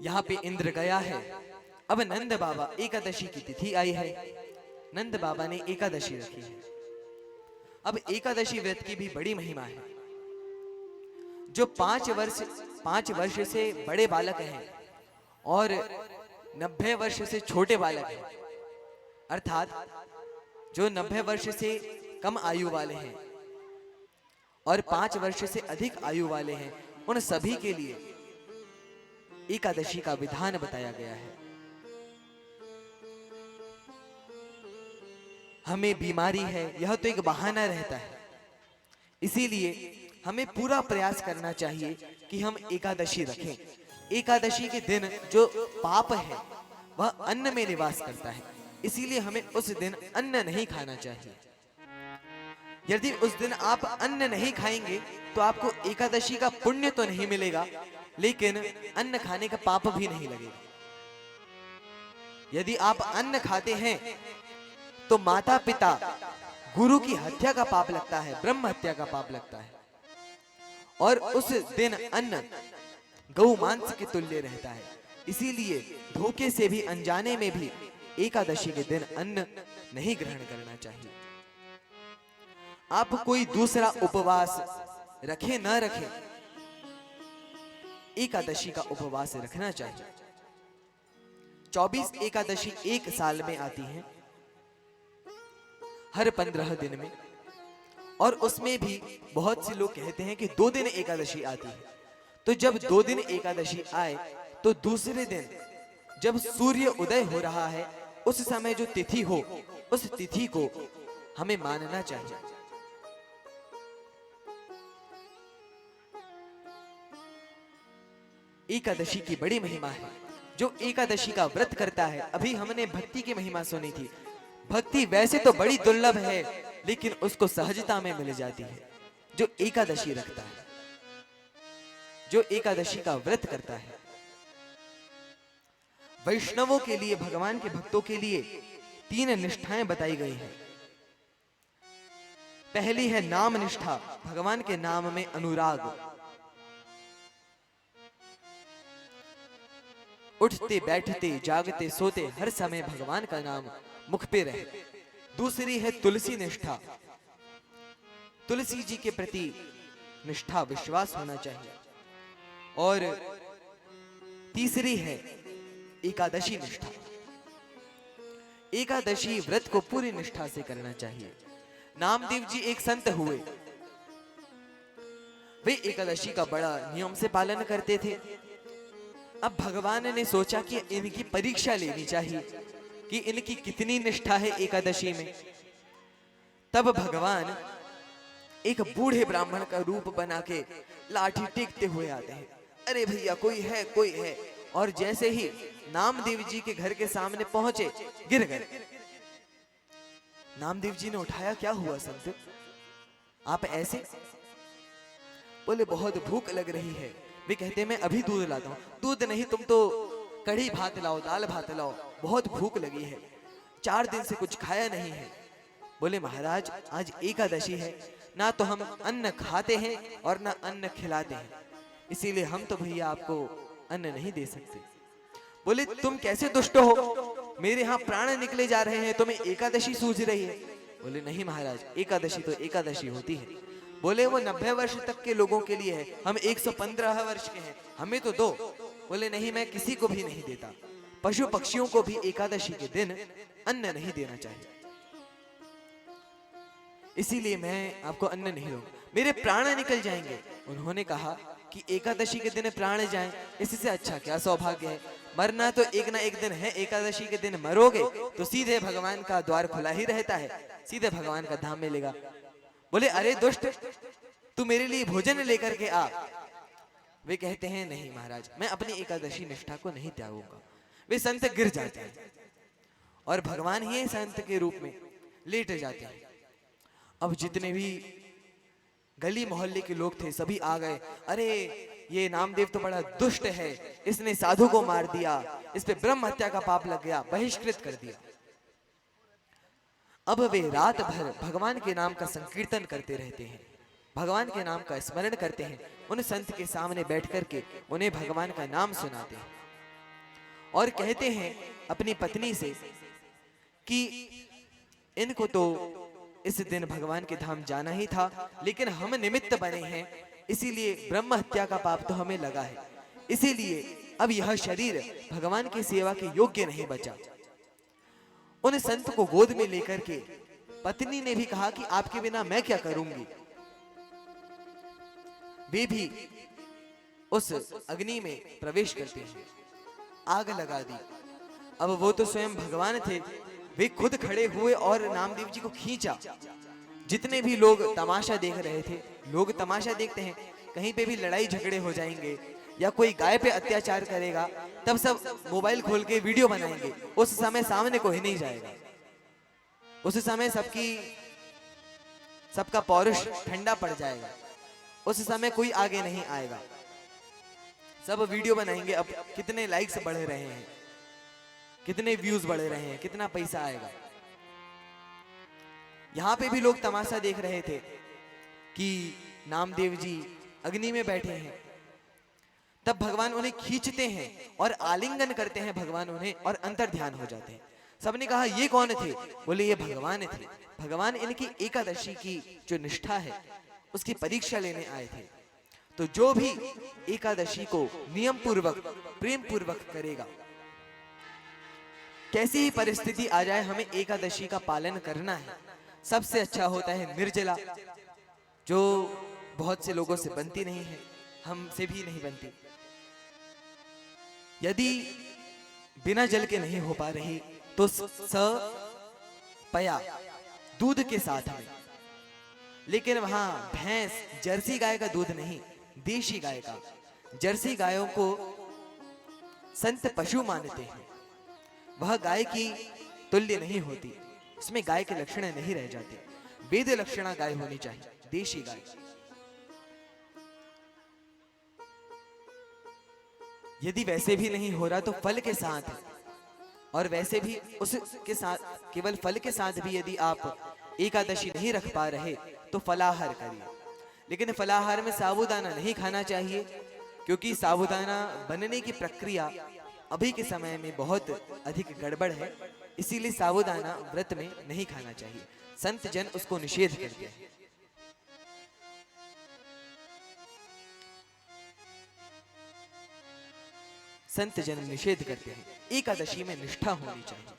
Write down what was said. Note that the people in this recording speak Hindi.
यहाँ पे इंद्र गया है। अब नंद बाबा एकादशी की तिथि आई है, नंद बाबा ने एकादशी रखी है। अब एकादशी व्रत की भी बड़ी महिमा है। जो 5 वर्ष से बड़े बालक हैं और 90 वर्ष से छोटे बालक हैं, अर्थात जो 90 वर्ष से कम आयु वाले हैं और 5 वर्ष से अधिक आयु वाले हैं, उन सभी के लिए एकादशी का विधान बताया गया है। हमें बीमारी है यह तो एक बहाना रहता है, इसीलिए हमें पूरा प्रयास करना चाहिए कि हम एकादशी रखें। एकादशी के दिन जो पाप है वह अन्न में निवास करता है, इसीलिए हमें उस दिन अन्न नहीं खाना चाहिए। यदि उस दिन आप अन्न नहीं खाएंगे तो आपको एकादशी का पुण्य तो नहीं मिलेगा, लेकिन अन्न खाने का पाप भी नहीं लगेगा। यदि आप अन्न खाते हैं तो माता पिता गुरु की हत्या का पाप लगता है, ब्रह्म हत्या का पाप लगता है। और उस दिन अन्न गौ मांस के तुल्य रहता है, इसीलिए धोखे से भी अनजाने में भी एकादशी के दिन अन्न नहीं ग्रहण करना चाहिए। आप कोई दूसरा उपवास रखे न रखे, एकादशी का उपवास रखना चाहिए। 24 एकादशी एक साल में आती हैं, हर 15 दिन में, और उसमें भी बहुत से लोग कहते हैं कि 2 दिन एकादशी आती है। तो जब 2 दिन एकादशी आए तो दूसरे दिन जब सूर्य उदय हो रहा है उस समय जो तिथि हो, उस तिथि को हमें मानना चाहिए। एकादशी की बड़ी महिमा है। जो एकादशी का व्रत करता है, अभी हमने भक्ति की महिमा सुनी थी। भक्ति वैसे तो बड़ी दुर्लभ है, लेकिन उसको सहजता में मिल जाती है। जो एकादशी रखता है, जो एकादशी का व्रत करता है। वैष्णवों के लिए, भगवान के भक्तों के लिए 3 निष्ठाएं बताई गई हैं। पहली है नाम निष्ठा, भगवान के नाम में अनुराग। उठते बैठते जागते सोते हर समय भगवान का नाम मुख पे रहे। दूसरी है तुलसी निष्ठा, तुलसी जी के प्रति निष्ठा, विश्वास होना चाहिए। और तीसरी है एकादशी निष्ठा। एकादशी व्रत को पूरी निष्ठा से करना चाहिए। नामदेव जी एक संत हुए, वे एकादशी का बड़ा नियम से पालन करते थे। अब भगवान ने सोचा कि इनकी परीक्षा लेनी चाहिए कि इनकी कितनी निष्ठा है एकादशी में। तब भगवान एक बूढ़े ब्राह्मण का रूप बना के लाठी टेकते हुए आते हैं। अरे भैया कोई है, कोई है। और जैसे ही नामदेव जी के घर के सामने पहुंचे, गिर गए। नामदेव जी ने उठाया, क्या हुआ संत, आप ऐसे? बोले बहुत भूख लग रही है। वे कहते हैं मैं अभी दूध लाता हूं। दूध नहीं, तुम तो कढ़ी भात लाओ, दाल भात लाओ, बहुत भूख लगी है, 4 दिन से कुछ खाया नहीं है। बोले महाराज आज एकादशी है, ना तो हम अन्न खाते हैं और ना अन्न खिलाते हैं, इसीलिए हम तो भैया आपको अन्न नहीं दे सकते। बोले तुम कैसे दुष्ट हो, मेरे यहाँ प्राण निकले जा रहे हैं, तुम्हें एकादशी सूझ रही है। बोले नहीं महाराज, एकादशी तो एकादशी होती है। बोले वो 90 वर्ष तक के लोगों के लिए है, हम 115 वर्ष के हैं, हमें तो दो। बोले नहीं, मैं किसी को भी नहीं देता। पशु पक्षियों को भी एकादशी के दिन अन्न नहीं देना चाहिए, इसीलिए मैं आपको अन्न नहीं दूंगा, मेरे प्राण निकल जाएंगे। उन्होंने कहा कि एकादशी के दिन प्राण जाएं, इससे अच्छा क्या सौभाग्य है। मरना तो एक ना एक दिन है, एकादशी के दिन मरोगे तो सीधे भगवान का द्वार खुला ही रहता है, सीधे भगवान का धाम मिलेगा। बोले अरे दुष्ट, तू मेरे लिए भोजन लेकर के आ। वे कहते हैं नहीं महाराज, मैं अपनी एकादशी निष्ठा को नहीं त्यागूंगा। वे संत गिर जाते हैं और भगवान ही संत के रूप में लेट जाते हैं। अब जितने भी गली मोहल्ले के लोग थे सभी आ गए। अरे ये नामदेव तो बड़ा दुष्ट है, इसने साधु को मार दिया, इस पे ब्रह्म हत्या का पाप लग गया, बहिष्कृत कर दिया। अब वे रात भर भगवान के नाम का संकीर्तन करते रहते हैं, भगवान के नाम का स्मरण करते हैं। उन संत के सामने बैठ करके उन्हें भगवान का नाम सुनाते हैं। और कहते हैं अपनी पत्नी से कि इनको तो इस दिन भगवान के धाम जाना ही था, लेकिन हम निमित्त बने हैं, इसीलिए ब्रह्म हत्या का पाप तो हमें लगा है, इसीलिए अब यह शरीर भगवान की सेवा के योग्य नहीं बचा। उन संत को गोद में लेकर के पत्नी ने भी कहा कि आपके बिना मैं क्या करूंगी। वे भी उस अग्नि में प्रवेश करते हैं, आग लगा दी। अब वो तो स्वयं भगवान थे, वे खुद खड़े हुए और नामदेव जी को खींचा। जितने भी लोग तमाशा देख रहे थे, लोग तमाशा देखते हैं, कहीं पे भी लड़ाई झगड़े हो जाएंगे या कोई गाय पे अत्याचार करेगा, तब सब मोबाइल खोल के वीडियो बनाएंगे। उस समय सामने कोई नहीं जाएगा, उस समय सबका पौरुष ठंडा पड़ जाएगा, उस समय कोई आगे नहीं आएगा। सब वीडियो बनाएंगे, अब कितने लाइक्स बढ़ रहे हैं, कितने व्यूज बढ़ रहे हैं, कितना पैसा आएगा। यहां पे भी लोग तमाशा देख रहे थे कि नामदेव जी अग्नि में बैठे हैं। तब भगवान उन्हें खींचते हैं और आलिंगन करते हैं भगवान उन्हें, और अंतर ध्यान हो जाते हैं। सबने कहा ये कौन थे? बोले ये भगवान थे। भगवान इनकी एकादशी की जो निष्ठा है उसकी परीक्षा लेने आए थे। तो जो भी एकादशी को नियम पूर्वक प्रेम पूर्वक करेगा, कैसी ही परिस्थिति आ जाए, हमें एकादशी का पालन करना है। सबसे अच्छा होता है निर्जला, जो बहुत से लोगों से बनती नहीं है, हमसे भी नहीं बनती। यदि बिना जल के नहीं हो पा रही तो पया दूध के साथ में, लेकिन वहां भैंस जर्सी गाय का दूध नहीं, देशी गाय का। जर्सी गायों को संत पशु मानते हैं, वह गाय की तुल्य नहीं होती, उसमें गाय के लक्षण नहीं रह जाते। वेद लक्षणा गाय होनी चाहिए, देशी गाय। यदि वैसे भी नहीं हो रहा तो फल के साथ, और वैसे भी उसके साथ, केवल फल के साथ भी यदि आप एकादशी नहीं रख पा रहे तो फलाहार करिए। लेकिन फलाहार में साबूदाना नहीं खाना चाहिए, क्योंकि साबूदाना बनने की प्रक्रिया अभी के समय में बहुत अधिक गड़बड़ है, इसीलिए साबूदाना व्रत में नहीं खाना चाहिए। संत जन उसको निषेध करते हैं। संत जन निषेध करते हैं। एकादशी में निष्ठा होनी चाहिए।